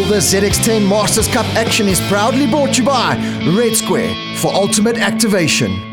the ZX10 Masters Cup action is proudly brought to you by Red Square for ultimate activation.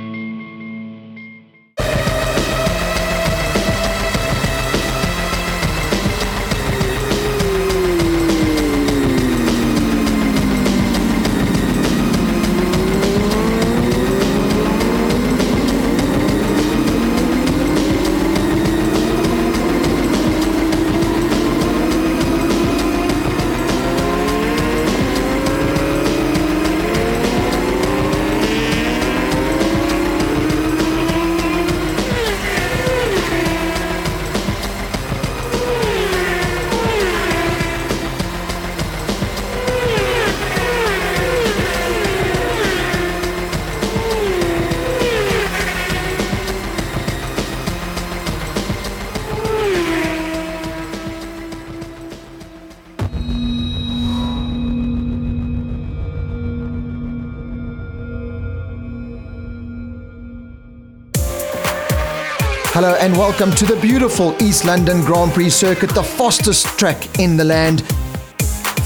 Hello and welcome to the beautiful East London Grand Prix circuit, the fastest track in the land,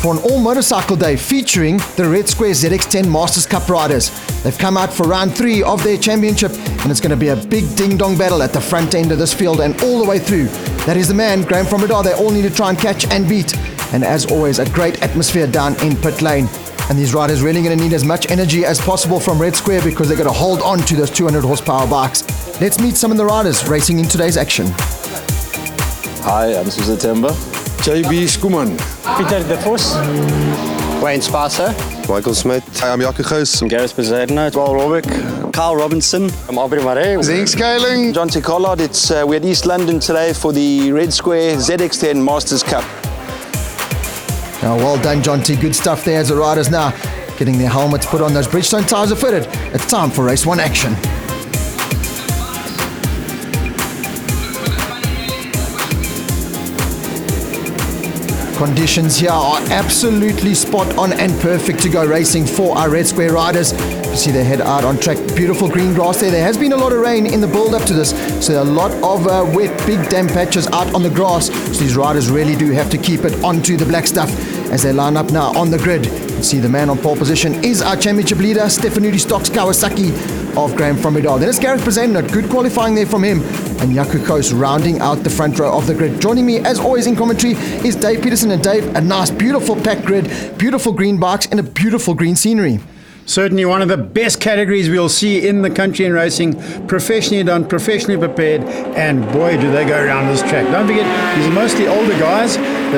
for an all-motorcycle day featuring the Red Square ZX10 Masters Cup riders. They've come out for round 3 of their championship, and it's going to be a big ding-dong battle at the front end of this field and all the way through. That is the man, Graham from Radar. They all need to try and catch and beat. And as always, a great atmosphere down in pit lane. And these riders really going to need as much energy as possible from Red Square because they're going to hold on to those 200 horsepower bikes. Let's meet some of the riders racing in today's action. Hi, I'm Susan Temba. JB Skuman. Peter De Vos. Wayne Sparser. Michael Smith. Hi, I'm Jaco Gous. I'm Gareth Bezerna. Paul Robick. Carl Robinson. I'm Aubrey Marais. Zink Scaling. Jonty Collard. We're at East London today for the Red Square ZX10 Masters Cup. Now, well done, Jonty. Good stuff there as the riders now getting their helmets put on. Those Bridgestone tyres are fitted. It's time for race 1 action. Conditions here are absolutely spot on and perfect to go racing for our Red Square riders. You see they head out on track. Beautiful green grass there. There has been a lot of rain in the build up to this, so a lot of wet, big damp patches out on the grass. So these riders really do have to keep it onto the black stuff as they line up now on the grid. You see the man on pole position is our championship leader, Stefanuti Stocks Kawasaki of Graham from Medal. Then it's Gareth Prezenda, good qualifying there from him, and Jaco Gous rounding out the front row of the grid. Joining me as always in commentary is Dave Peterson. And Dave, a nice beautiful packed grid, beautiful green bikes and a beautiful green scenery. Certainly one of the best categories we'll see in the country in racing. Professionally done, professionally prepared, and boy do they go around this track. Don't forget, these are mostly older guys.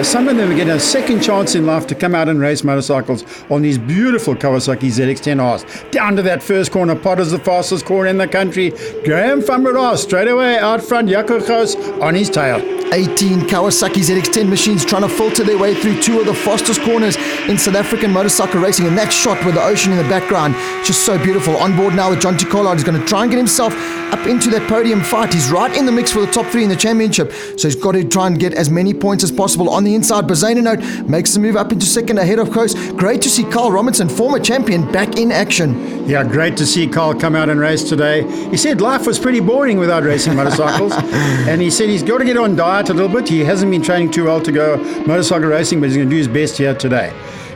Some of them get a second chance in life to come out and race motorcycles on these beautiful Kawasaki ZX10Rs. Down to that first corner, Pappaz, the fastest corner in the country. Graham from Radar straight away out front, Jaco Gous on his tail. 18 Kawasaki ZX10 machines trying to filter their way through 2 of the fastest corners in South African motorcycle racing, and that shot with the ocean in the background, just so beautiful. On board now with Jonty Collard. He's going to try and get himself up into that podium fight. He's right in the mix for the top 3 in the championship, so he's got to try and get as many points as possible. On the inside, Bezerna makes the move up into second ahead of Gous. Great to see Carl Robinson, former champion, back in action. Yeah, great to see Carl come out and race today. He said life was pretty boring without racing motorcycles, and he said he's got to get on diet a little bit. He hasn't been training too well to go motorcycle racing, but he's going to do his best here today.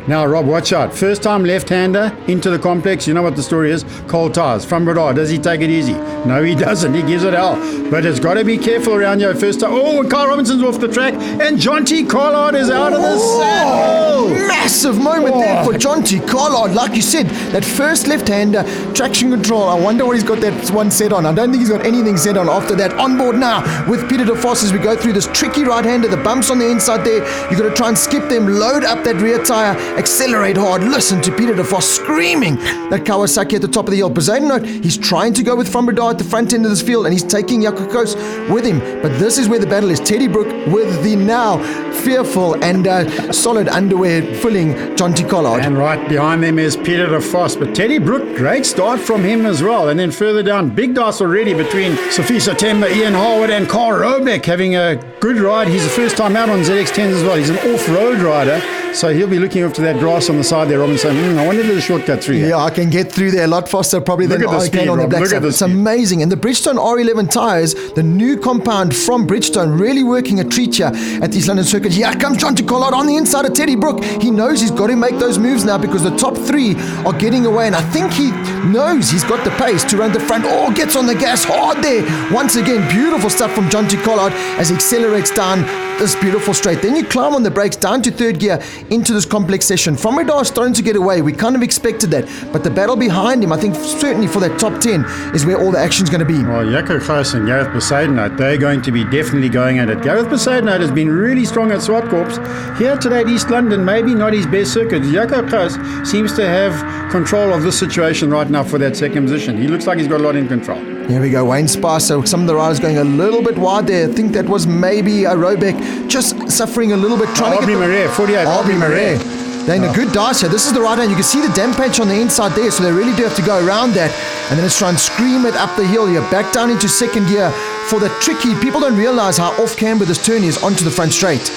Now, Rob, watch out. First time left-hander into the complex. You know what the story is. Cold tires. From Radar. Does he take it easy? No, he doesn't. He gives it hell. But it's got to be careful around here. First time. Oh, Carl Robinson's off the track. And Jonty Collard is out of the saddle. Massive moment there for Jonty Collard. Like you said, that first left-hander, traction control. I wonder what he's got that one set on. I don't think he's got anything set on after that. On board now with Peter De Vos as we go through this tricky right-hander. The bumps on the inside there. You've got to try and skip them. Load up that rear tire. Accelerate hard. Listen to Peter De Vos screaming that Kawasaki at the top of the hill. Bezerna, he's trying to go with From Radar at the front end of this field, and he's taking Jaco Gous with him. But this is where the battle is. Teddy Brook with the now fearful and solid underwear filling Jonty Collard. And right behind them is Peter De Vos. But Teddy Brook, great start from him as well. And then further down, big dice already between Safisa Temba, Ian Harwood and Carl Robick having a good ride. He's the first time out on ZX10s as well. He's an off-road rider. So he'll be looking up to that grass on the side there, Robinson. I wonder if there's a shortcut through here. Yeah, I can get through there a lot faster probably Look than at the I speed, can on the Rob. black Look at side. the It's speed. amazing. And the Bridgestone R11 tyres, the new compound from Bridgestone, really working a treat here at the East London Circuit. Here comes Jonty Collard on the inside of Teddy Brook. He knows he's got to make those moves now because the top three are getting away, and I think he knows he's got the pace to run the front. Oh, gets on the gas hard there. Once again, beautiful stuff from Jonty Collard as he accelerates down this beautiful straight. Then you climb on the brakes down to third gear into this complex session. From Radar starting to get away. We kind of expected that, but the battle behind him, I think certainly for that top 10 is where all the action's going to be. Well, Jaco Gous and Gareth Besaidenout, they're going to be definitely going at it. Gareth Besaidenout has been really strong at Swartkorps. Here today at East London, maybe not his best circuit. Jaco Gous seems to have control of this situation right now for that second position. He looks like he's got a lot in control. Here we go, Wayne Spicer. Some of the riders going a little bit wide there. I think that was maybe a Robeck just suffering a little bit. Aubrey Marais, 48. Aubrey Marais. They're in a good dice here. This is the right hand. You can see the damp patch on the inside there, so they really do have to go around that. And then let's try and scream it up the hill here. Back down into second gear for the tricky. People don't realize how off camber this turn is onto the front straight.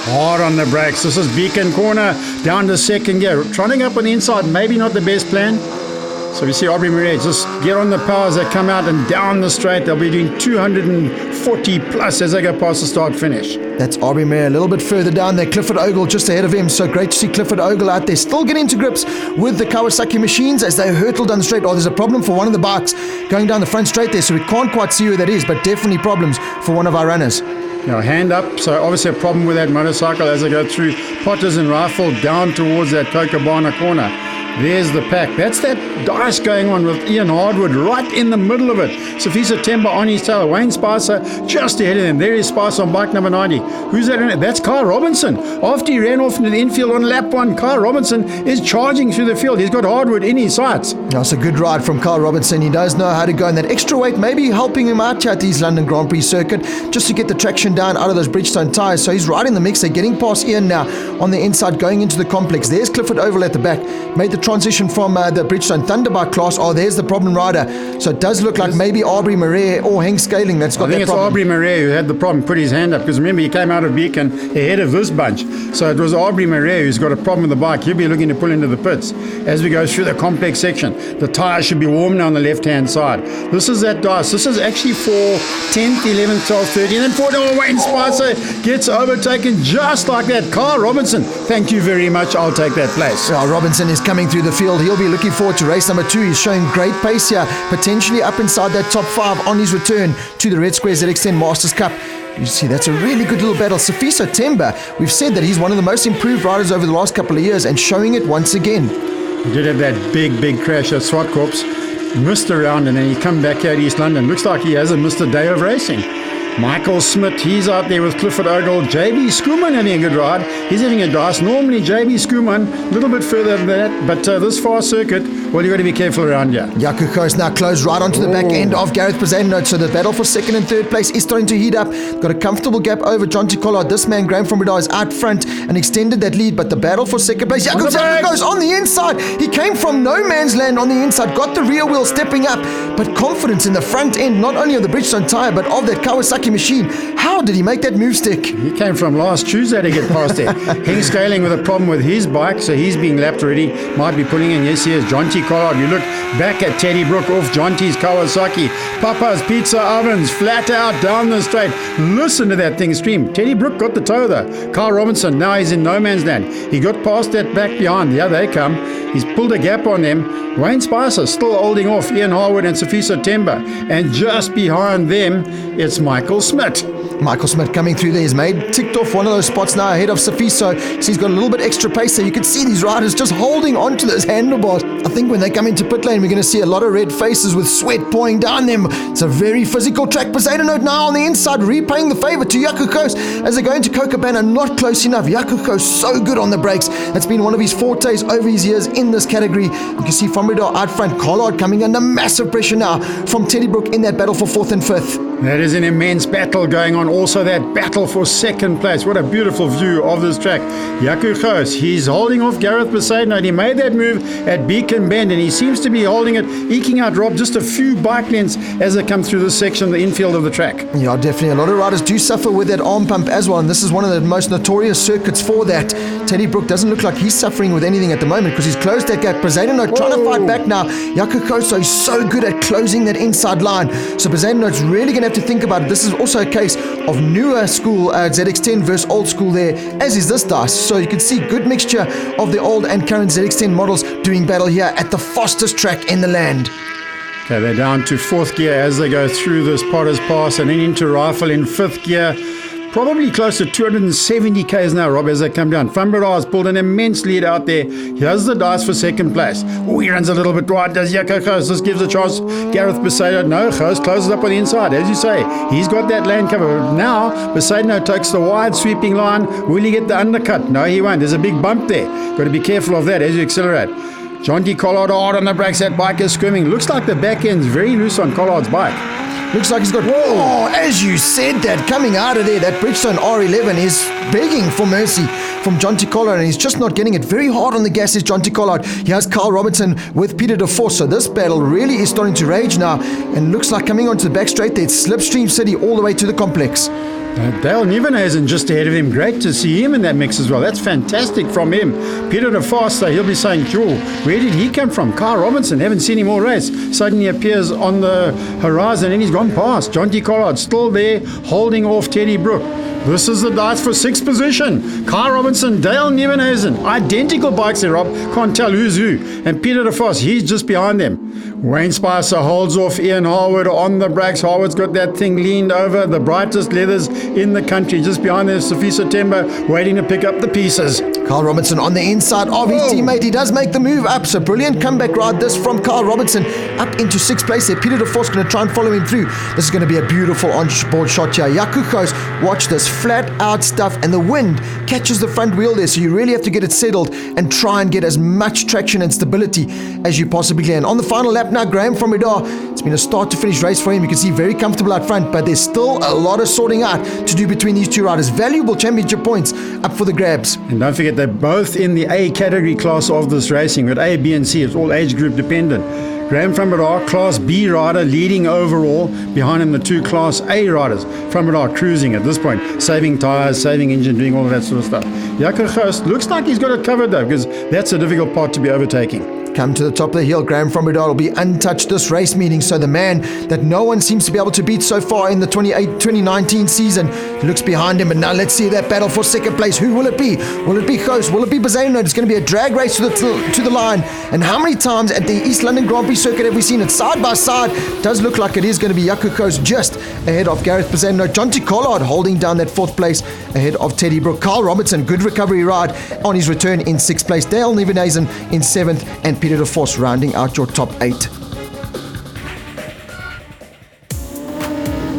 Hard on the brakes. This is Beacon Corner down to second gear. Trotting up on the inside, maybe not the best plan. So we see Aubrey Marais just get on the powers that come out and down the straight. They'll be doing 240 plus as they go past the start finish. That's Aubrey Marais a little bit further down there. Clifford Ogle just ahead of him. So great to see Clifford Ogle out there still getting to grips with the Kawasaki machines as they hurtle down the straight. Oh, there's a problem for one of the bikes going down the front straight there, so we can't quite see who that is, but definitely problems for one of our runners. Now, hand up, so obviously a problem with that motorcycle as they go through Potters and Rifle down towards that Cocobana corner. There's the pack. That's that dice going on with Ian Hardwood right in the middle of it. Safisa Temba on his tail. Wayne Spicer just ahead of him. There is Spicer on bike number 90. Who's that in it? That's Kyle Robinson. After he ran off into the infield on lap one, Kyle Robinson is charging through the field. He's got Hardwood in his sights. That's a good ride from Kyle Robinson. He does know how to go, and that extra weight maybe helping him out here at the East London Grand Prix circuit just to get the traction down out of those Bridgestone tyres. So he's right in the mix. They're getting past Ian now on the inside going into the complex. There's Clifford Ogle at the back. Made the transition from the Bridgestone Thunderbike class. Oh, there's the problem rider. So it does look like maybe Aubrey Marais or Hank Scaling that's got that problem. I think it's Aubrey Marais who had the problem, put his hand up, because remember he came out of Beacon ahead of this bunch. So it was Aubrey Marais who's got a problem with the bike. He'll be looking to pull into the pits as we go through the complex section. The tyres should be warm now on the left-hand side. This is that dice. This is actually for 10th, 11th, 12th, 13th, and 14th. Wayne Spicer gets overtaken just like that. Kyle Robinson, thank you very much. I'll take that place. Yeah, Robinson is coming through the field. He'll be looking forward to race number 2. He's showing great pace here, potentially up inside that top 5 on his return to the Red Square ZX10 Masters Cup. You see, that's a really good little battle. Safisa Temba, we've said that he's one of the most improved riders over the last couple of years and showing it once again. He did have that big crash at Swartkorps, missed around, and then he come back here at East London. Looks like he hasn't missed a day of racing. Michael Smith, he's out there with Clifford Ogle. JB Schoeman having a good ride. He's having a dice. Normally JB Schoeman, a little bit further than that, but this far circuit, well, you've got to be careful around here. Jaco Gous now closed right onto the back end of Gareth Besaidenout. So the battle for second and third place is starting to heat up. Got a comfortable gap over Jonty Collard. This man, Graham from Radar, is out front and extended that lead, but the battle for second place, Jaco Gous on the inside. He came from no man's land on the inside, got the rear wheel stepping up, but confidence in the front end, not only of the Bridgestone tyre, but of that Kawasaki machine. How did he make that move stick? He came from last Tuesday to get past there. Hank Scaling with a problem with his bike, so he's being lapped already. Might be pulling in. Yes, he is. Jonty Collard. You look back at Teddy Brook off Jonty's Kawasaki. Pappaz Pizza Ovens flat out down the straight. Listen to that thing scream. Teddy Brook got the toe though. Kyle Robinson, now he's in no man's land. He got past that back behind. Yeah, they come. He's pulled a gap on them. Wayne Spicer still holding off Ian Harwood and Safisa Temba. And just behind them, it's Michael Smith. Michael Smith coming through there. He's ticked off one of those spots now ahead of Safiso. So he's got a little bit extra pace there. You can see these riders just holding onto those handlebars. I think when they come into pit lane, we're going to see a lot of red faces with sweat pouring down them. It's a very physical track. Besaidenout now on the inside, repaying the favor to Jaco Gous as they go into Cocobana. Not close enough. Jaco Gous so good on the brakes. That's been one of his fortes over his years in this category. You can see from Radar out front, Collard coming under massive pressure now from Teddy Brook in that battle for 4th and 5th. That is an immense battle going on. Also that battle for second place. What a beautiful view of this track. Jaco Gous, he's holding off Gareth Besaidnout, and he made that move at Beacon Bend, and he seems to be holding it, eking out Rob just a few bike lengths as they come through this section, the infield of the track. Yeah, definitely. A lot of riders do suffer with that arm pump as well, and this is one of the most notorious circuits for that. Teddy Brook doesn't look like he's suffering with anything at the moment because he's closed that gap. Besaidnout trying to fight back now. Jaco Gous is so good at closing that inside line. So Besaidnout's really going to have to think about it. This is also a case of newer school ZX10 versus old school there, as is this dice. So you can see good mixture of the old and current ZX10 models doing battle here at the fastest track in the land. Okay, they're down to fourth gear as they go through this Pappaz Pass and then into Rifle in fifth gear. Probably close to 270 k's now, Rob, as they come down. Fambara has pulled an immense lead out there. Here's the dice for second place. Oh, he runs a little bit wide, does Jaco Gous. This gives a chance. Gareth Besaidnout, no, Gous closes up on the inside. As you say, he's got that lane cover. Now, Besaidnout takes the wide sweeping line. Will he get the undercut? No, he won't. There's a big bump there. Got to be careful of that as you accelerate. Jonty Collard hard on the brakes. That bike is swimming. Looks like the back end's very loose on Collard's bike. Looks like he's got, whoa, as you said that, coming out of there, that Bridgestone R11 is begging for mercy from Jonty Collard, and he's just not getting it. Very hard on the gas is Jonty Collard. He has Carl Robertson with Peter de Vos, so this battle really is starting to rage now, and looks like coming onto the back straight there, it's Slipstream City all the way to the complex. Dale Nieuwenhuizen just ahead of him. Great to see him in that mix as well. That's fantastic from him. Peter de Vos, he'll be saying, "Joe, where did he come from?" Carl Robinson, haven't seen him all race. Suddenly appears on the horizon and he's gone past. Jonty Collard still there, holding off Teddy Brook. This is the dice for sixth position. Carl Robinson, Dale Nieuwenhuizen. Identical bikes there, Rob. Can't tell who's who. And Peter de Vos, he's just behind them. Wayne Spicer holds off Ian Harwood on the brakes. Harwood's got that thing leaned over. The brightest leathers in the country. Just behind there, Sophie September waiting to pick up the pieces. Carl Robinson on the inside of his teammate. He does make the move up. So brilliant comeback ride this from Carl Robinson up into sixth place there. Peter de Vos going to try and follow him through. This is going to be a beautiful on-board shot here. Jaco Gous, watch this. Flat out stuff, and the wind catches the front wheel there, so you really have to get it settled and try and get as much traction and stability as you possibly can. On the final lap now, Graham from Redar, it's been a start to finish race for him. You can see very comfortable out front, but there's still a lot of sorting out to do between these two riders. Valuable championship points up for the grabs. And don't forget, they're both in the A category class of this racing. With A, B and C, it's all age group dependent. Graham from Badar, Class B rider, leading overall. Behind him, the two Class A riders. From Badar cruising at this point, saving tyres, saving engine, doing all of that sort of stuff. Jaco Gous looks like he's got it covered though, because that's a difficult part to be overtaking. Come to the top of the hill, Graham from Redar will be untouched this race meeting, so the man that no one seems to be able to beat so far in the 2019 season looks behind him. And now let's see that battle for second place. Who will it be? Will it be Gous? Will it be Besaidnout? It's going to be a drag race to the line. And how many times at the East London Grand Prix circuit have we seen it side by side? Does look like it is going to be Jaco Gous just ahead of Gareth Besaidnout. Jonty Collard holding down that fourth place ahead of Teddy Brook. Carl Robertson, good recovery ride on his return in sixth place. Dale Nieuwenhuizen in seventh, and Peter de Vos rounding out your top 8.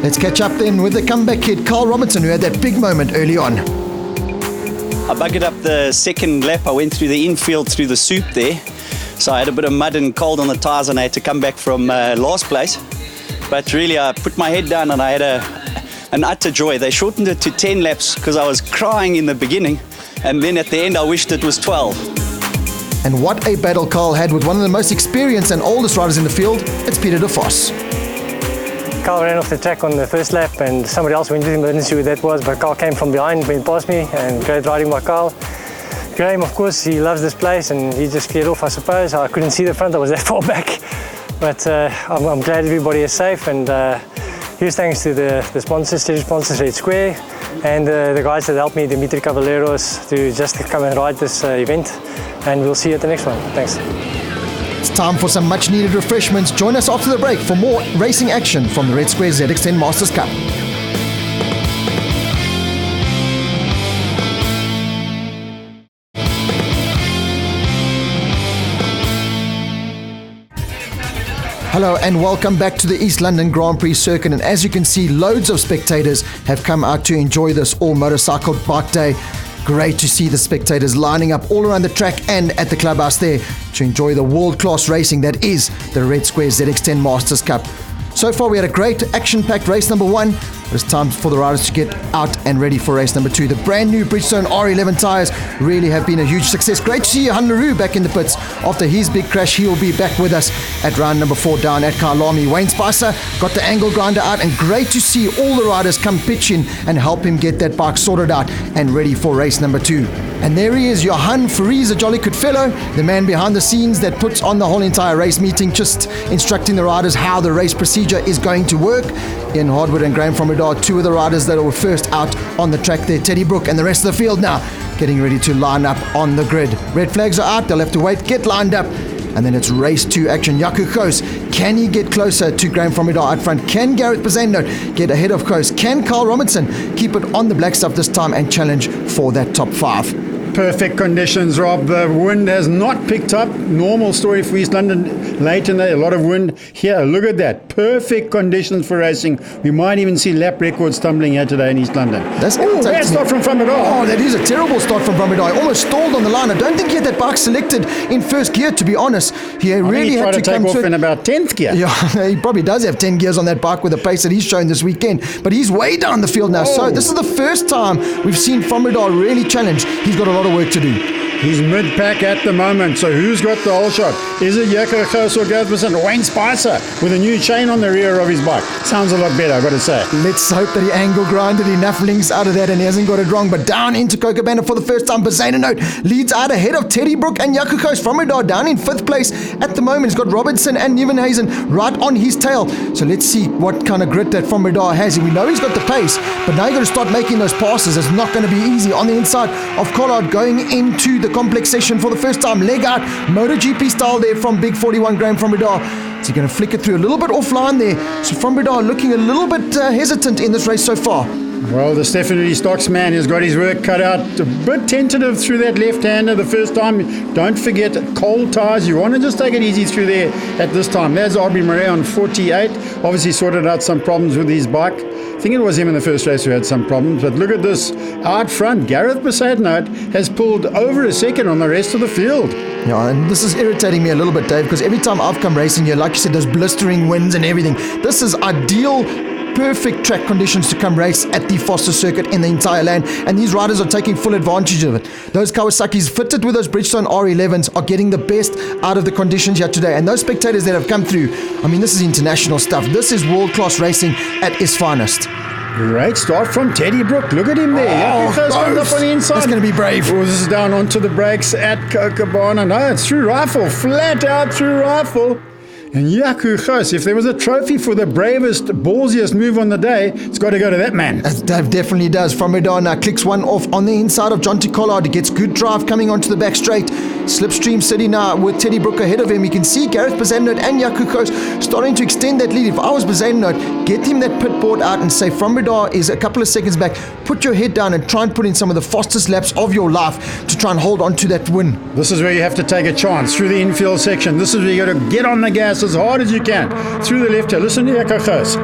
Let's catch up then with the comeback kid, Carl Robertson, who had that big moment early on. I buggered up the second lap. I went through the infield through the soup there. So I had a bit of mud and cold on the tyres and I had to come back from last place. But really I put my head down and I had an utter joy. They shortened it to 10 laps because I was crying in the beginning. And then at the end I wished it was 12. And what a battle Carl had with one of the most experienced and oldest riders in the field. It's Peter de Vos. Carl ran off the track on the first lap and somebody else went with him, but I didn't see who that was, but Carl came from behind, went past me, and great riding by Carl. Graham, of course, he loves this place and he just cleared off, I suppose. I couldn't see the front, I was that far back. But I'm glad everybody is safe, and huge thanks to the sponsors, stage sponsors, Red Square, and the guys that helped me, Dimitri Cavalleros, to just come and ride this event. And we'll see you at the next one. Thanks. It's time for some much needed refreshments. Join us after the break for more racing action from the Red Square ZX10 Masters Cup. Hello and welcome back to the East London Grand Prix circuit, and as you can see, loads of spectators have come out to enjoy this all-motorcycle bike day. Great to see the spectators lining up all around the track and at the clubhouse there to enjoy the world-class racing that is the Red Square ZX10 Masters Cup. So far, we had a great action-packed race number 1. It's time for the riders to get out and ready for race number 2. The brand new Bridgestone R11 tyres really have been a huge success. Great to see Johan Leroux back in the pits. After his big crash, he will be back with us at round number 4 down at Kyalami. Wayne Spicer got the angle grinder out, and great to see all the riders come pitch in and help him get that bike sorted out and ready for race number 2. And there he is, Johan Fariz, a jolly good fellow, the man behind the scenes that puts on the whole entire race meeting, just instructing the riders how the race procedure is going to work. Ian Hardwood and Graham from Redar, two of the riders that were first out on the track there. Teddy Brook and the rest of the field now getting ready to line up on the grid. Red flags are out, they'll have to wait, get lined up, and then it's race 2 action. Jaco Koos, can he get closer to Graham from Redar out front? Can Gareth Bazano get ahead of Koos? Can Carl Robinson keep it on the black stuff this time and challenge for that top 5? Perfect conditions, Rob. The wind has not picked up. Normal story for East London. Late in the day, a lot of wind. Here, look at that. Perfect conditions for racing. We might even see lap records tumbling here today in East London. That's bad start from Pappaz. Oh, that is a terrible start from Pappaz. Almost stalled on the line. I don't think he had that bike selected in first gear, to be honest. He really had to take off in about 10th gear. Yeah, he probably does have 10 gears on that bike with the pace that he's shown this weekend. But he's way down the field now. So this is the first time we've seen Pappaz really challenge. He's got a lot of work to do. He's mid-pack at the moment, so who's got the whole shot? Is it Jaco Koos or Gareth Bazano? Wayne Spicer with a new chain on the rear of his bike. Sounds a lot better, I've got to say. Let's hope that he angle grinded enough links out of that and he hasn't got it wrong. But down into Kocabanda for the first time. Bazano leads out ahead of Teddy Brook and Jaco Koos from Redar down in 5th place at the moment. He's got Robinson and Nieuwenhuizen right on his tail. So let's see what kind of grit that from Redar has. We know he's got the pace, but now you've got to start making those passes. It's not going to be easy on the inside of Collard going into the complex session for the first time. Leg out, MotoGP style there from Big 41 Graham from Redar. So you're going to flick it through a little bit offline there. So from Redar looking a little bit hesitant in this race so far. Well, the Stephanie Stocks man has got his work cut out. A bit tentative through that left-hander the first time. Don't forget cold tyres. You want to just take it easy through there at this time. There's Aubrey Murray on 48. Obviously sorted out some problems with his bike. I think it was him in the first race who had some problems. But look at this out front. Gareth Bazano has pulled over a second on the rest of the field. Yeah, and this is irritating me a little bit, Dave, because every time I've come racing here, like you said, those blistering winds and everything, this is ideal, perfect track conditions to come race at the Foster circuit in the entire land, and these riders are taking full advantage of it. Those Kawasaki's fitted with those Bridgestone R11s are getting the best out of the conditions here today, and those spectators that have come through, I mean, this is international stuff. This is world-class racing at its finest. Great start from Teddy Brook. Look at him there. Comes up on the inside. That's going to be brave. Oh, this is down onto the brakes at Kocabanda. No, it's through rifle. Flat out through rifle. And Jaco Koos, if there was a trophy for the bravest, ballsiest move on the day, it's got to go to that man. That definitely does. From Redar now clicks one off on the inside of Jonty Collard. He gets good drive coming onto the back straight. Slipstream City now with Teddy Brook ahead of him. You can see Gareth Bazano and Jaco Koos starting to extend that lead. If I was Bazano, get him that pit board out and say from Redar is a couple of seconds back. Put your head down and try and put in some of the fastest laps of your life to try and hold on to that win. This is where you have to take a chance through the infield section. This is where you got to get on the gas as hard as you can through the left here. Listen to Jaco Koos.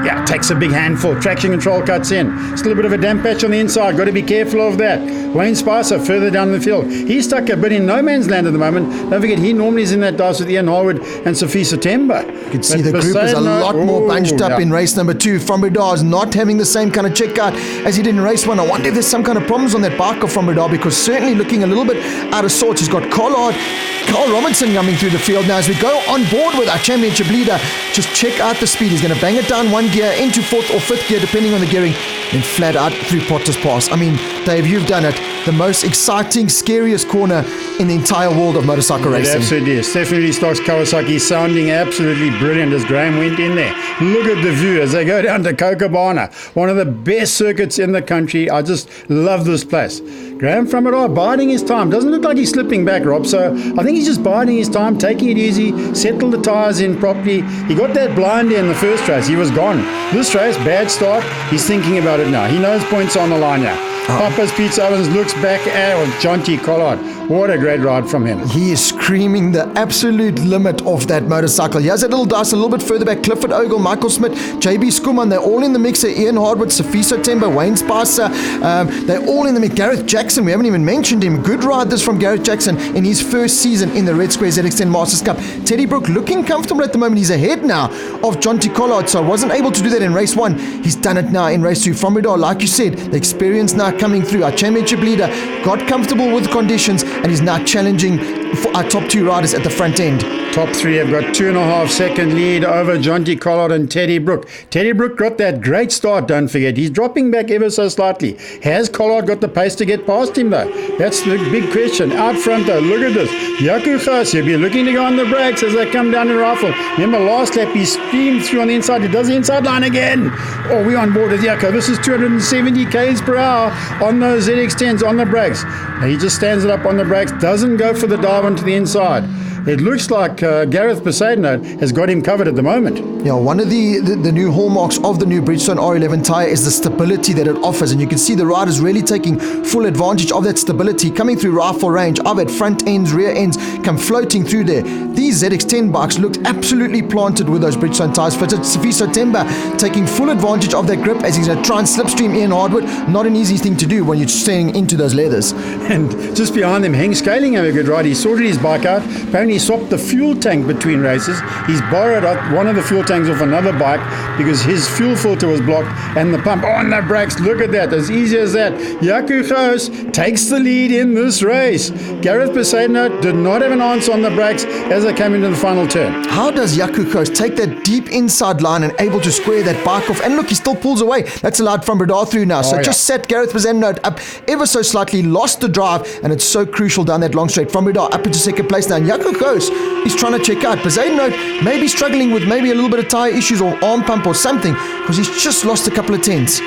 Yeah, takes a big handful. Traction control cuts in. Still a bit of a damp patch on the inside. Got to be careful of that. Wayne Spicer further down the field. He's stuck a bit in no man's land at the moment. Don't forget, he normally is in that dice with Ian Harwood and Sophie September. You can see the group is a lot more bunched up in race number 2. From Redar is not having the same kind of checkout as he did in race 1. I wonder if there's some kind of problems on that bike of from Redar, because certainly looking a little bit out of sorts. He's got Collard, Carl Robinson coming through the field now as we go on board with our championship leader. Just check out the speed. He's going to bang it down 1 gear into 4th or 5th gear depending on the gearing, then flat out through Potter's Pass. I mean, Dave, you've done it. The most exciting, scariest corner in the entire world of motorcycle racing. It absolutely is. Definitely Stocks Kawasaki sounding absolutely brilliant as Graham went in there. Look at the view as they go down to Kocabanda, one of the best circuits in the country. I just love this place. Graham from Redar biding his time. Doesn't look like he's slipping back, Rob. So I think he's just biding his time, taking it easy, settle the tyres in properly. He got that blind there in the first race. He was gone. This race, bad start. He's thinking about it now. He knows points on the line now. Pappaz Pizza Ovens looks back at Jonty Collard. What a great ride from him. He is screaming the absolute limit of that motorcycle. Here's that little dice a little bit further back. Clifford Ogle, Michael Smith, JB Skuman, they're all in the mix. Ian Hardwood, Safiso Temba, Wayne Spicer, they're all in the mix. Gareth Jackson, we haven't even mentioned him. Good ride this from Gareth Jackson in his first season in the Red Square ZX10 Masters Cup. Teddy Brook looking comfortable at the moment. He's ahead now of Jonty Collard, so wasn't able to do that in race 1. He's done it now in race 2. From Bidar, like you said, the experience now coming through. Our championship leader got comfortable with the conditions and is now challenging for our top 2 riders at the front end. Top 3 have got 2.5 second lead over Jonty Collard and Teddy Brook. Teddy Brook got that great start, don't forget. He's dropping back ever so slightly. Has Collard got the pace to get past him though? That's the big question. Out front though, look at this. Jaco Gous, he'll be looking to go on the brakes as they come down the rifle. Remember last lap he steamed through on the inside. He does the inside line again. Oh, we're on board with Jaco. This is 270 k's per hour on those ZX10s on the brakes. Now, he just stands it up on the brakes, doesn't go for the dive onto the inside. It looks like Gareth Poseidon has got him covered at the moment. Yeah, one of the new hallmarks of the new Bridgestone R11 tyre is the stability that it offers, and you can see the riders really taking full advantage of that stability, coming through rifle range. I've had front ends, rear ends come floating through there. These ZX10 bikes looked absolutely planted with those Bridgestone tyres fitted. Safiso Temba taking full advantage of that grip as he's going to try and slipstream Ian Hardwood. Not an easy thing to do when you're staying into those leathers. And just behind them, Henk Scaling have a good ride. He sorted his bike out. Apparently he swapped the fuel tank between races. He's borrowed one of the fuel tanks off another bike because his fuel filter was blocked and the pump on the brakes. Look at that, as easy as that. Jaco Gous takes the lead in this race. Gareth Poseidon did not have an answer on the brakes as they came into the final turn. How does Jaco Gous take that deep inside line and able to square that bike off? And look, he still pulls away. That's allowed from Bradar through now. So just set Gareth Poseidon up ever so slightly, lost the drive, and it's so crucial down that long straight. From Bradar up into second place now. And Jaco Gous is trying to check out. Poseidon maybe struggling with maybe a little bit of tyre issues or arm pump or something because he's just lost a couple of tenths.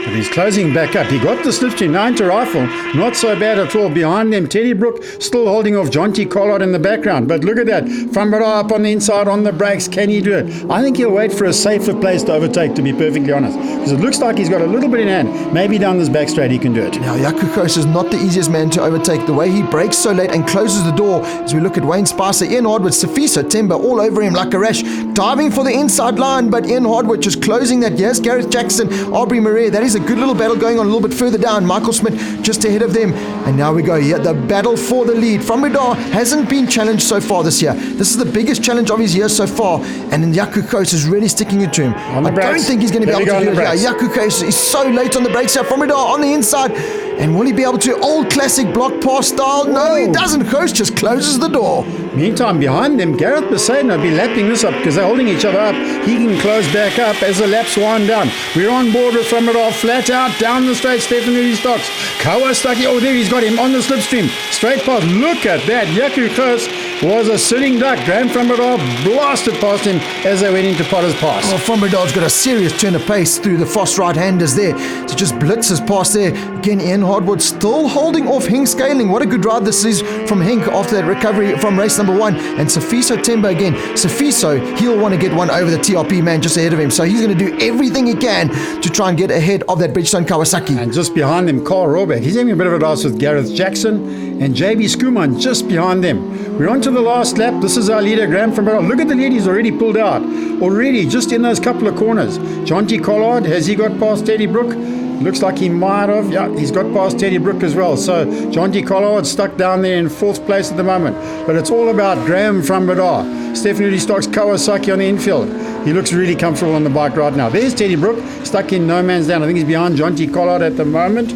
But he's closing back up. He got the slipstream now into rifle. Not so bad at all. Behind them, Teddy Brook still holding off Jonty Collard in the background. But look at that. Fambara up on the inside on the brakes. Can he do it? I think he'll wait for a safer place to overtake, to be perfectly honest. Because it looks like he's got a little bit in hand. Maybe down this back straight he can do it. Now, Jaco Gous is not the easiest man to overtake. The way he brakes so late and closes the door as we look at Wayne Spicer, Ian Hardwood, Safiso Temba all over him like a rash. Diving for the inside line, but Ian Hardwood just closing that. Yes, Gareth Jackson, Aubrey Marais. That is a good little battle going on a little bit further down. Michael Smith just ahead of them. And now we go. Yeah, the battle for the lead. From Bidar hasn't been challenged so far this year. This is the biggest challenge of his year so far. And then Jaco Gous is really sticking it to him. I don't think he's going to be able to do it. Yeah, Jaco Gous is so late on the brakes here. From Bidar on the inside. And will he be able to? Old classic block pass style? No, he doesn't. Gous just closes the door. Meantime, behind them, Gareth Poseidon will be lapping this up because they're holding each other up. He can close back up as the laps wind down. We're on board with from it off, flat out, down the straight, Stephanie Stocks. Kawasaki, oh, there he's got him on the slipstream. Straight past, look at that. Jaco Gous was a sitting duck. Graham from it off, blasted past him as they went into Potter's Pass. Well, from Bidar's got a serious turn of pace through the Foss right-handers there. So just blitzes past there. Again, Ian Hardwood still holding off Henk Scaling. What a good ride this is from Henk after that recovery from race number 1. And Safiso Temba again. Safiso, he'll want to get one over the TRP man just ahead of him. So he's going to do everything he can to try and get ahead of that Bridgestone Kawasaki. And just behind them, Carl Rohrbeck. He's having a bit of a dance with Gareth Jackson and JB Skuman just behind them. We're on to the last lap. This is our leader, Graham from Bidar. Look at the lead he's already pulled out. Already, just in those couple of corners. Jonty Collard, has he got past Teddy Brook? Looks like he might have. Yeah, he's got past Teddy Brook as well. So Jonty Collard stuck down there in 4th place at the moment. But it's all about Graham from Bidar. Stephanie Stocks Kawasaki on the infield. He looks really comfortable on the bike right now. There's Teddy Brook, stuck in no man's land. I think he's behind Jonty Collard at the moment.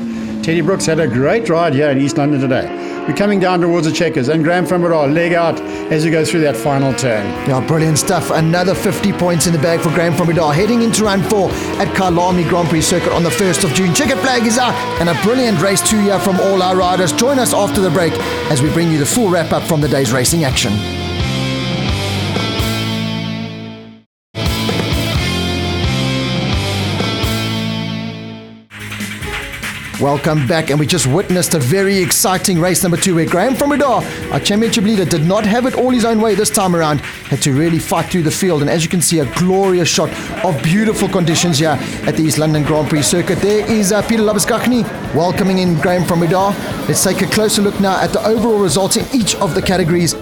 Teddy Brook's had a great ride here in East London today. We're coming down towards the checkers, and Graham from Bidar, leg out as we go through that final turn. Yeah, brilliant stuff. Another 50 points in the bag for Graham from Bidar, heading into round 4 at Kyalami Grand Prix Circuit on the 1st of June. Checkered flag is out, and a brilliant race 2 here from all our riders. Join us after the break as we bring you the full wrap-up from the day's racing action. Welcome back, and we just witnessed a very exciting race number 2 where Graham from Radar, our championship leader, did not have it all his own way this time around, had to really fight through the field, and as you can see, a glorious shot of beautiful conditions here at the East London Grand Prix circuit. There is Peter Labuskachny welcoming in Graham from Radar. Let's take a closer look now at the overall results in each of the categories.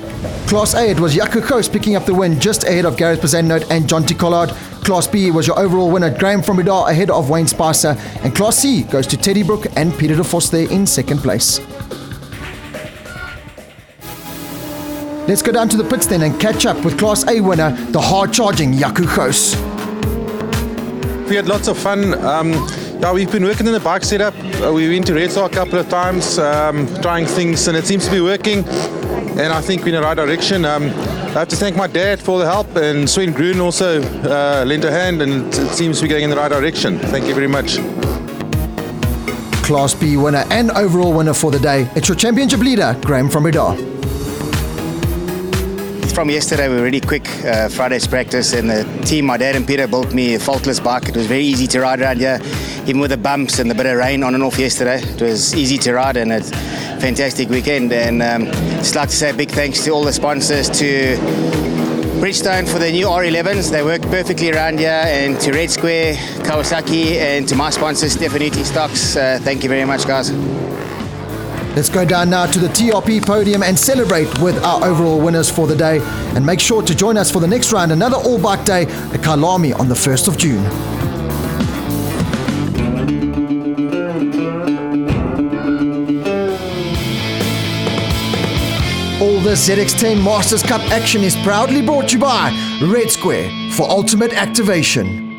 Class A, it was Jaco Koos picking up the win just ahead of Gareth Bazendnote and Jonty Collard. Class B was your overall winner, Graham from Radar, ahead of Wayne Spicer. And Class C goes to Teddy Brook and Peter de Vos there in second place. Let's go down to the pits then and catch up with Class A winner, the hard-charging Jaco Koos. We had lots of fun. Yeah, we've been working in the bike setup. We've been to Red Star a couple of times, trying things, and it seems to be working. And I think we're in the right direction. I have to thank my dad for the help, and Sven Groen also lent a hand, and it seems to be going in the right direction. Thank you very much. Class B winner and overall winner for the day, it's your championship leader, Graham from Radar. From yesterday, we were really quick Friday's practice, and the team, my dad and Peter, built me a faultless bike. It was very easy to ride around here, even with the bumps and the bit of rain on and off yesterday. It was easy to ride, and it's a fantastic weekend. And just like to say a big thanks to all the sponsors, to Bridgestone for the new R11s. They work perfectly around here, and to Red Square, Kawasaki, and to my sponsors, Stefanuti Stocks. Thank you very much, guys. Let's go down now to the TRP podium and celebrate with our overall winners for the day. And make sure to join us for the next round, another all-bike day at Kailami on the 1st of June. All the ZX10 Masters Cup action is proudly brought to you by Red Square for ultimate activation.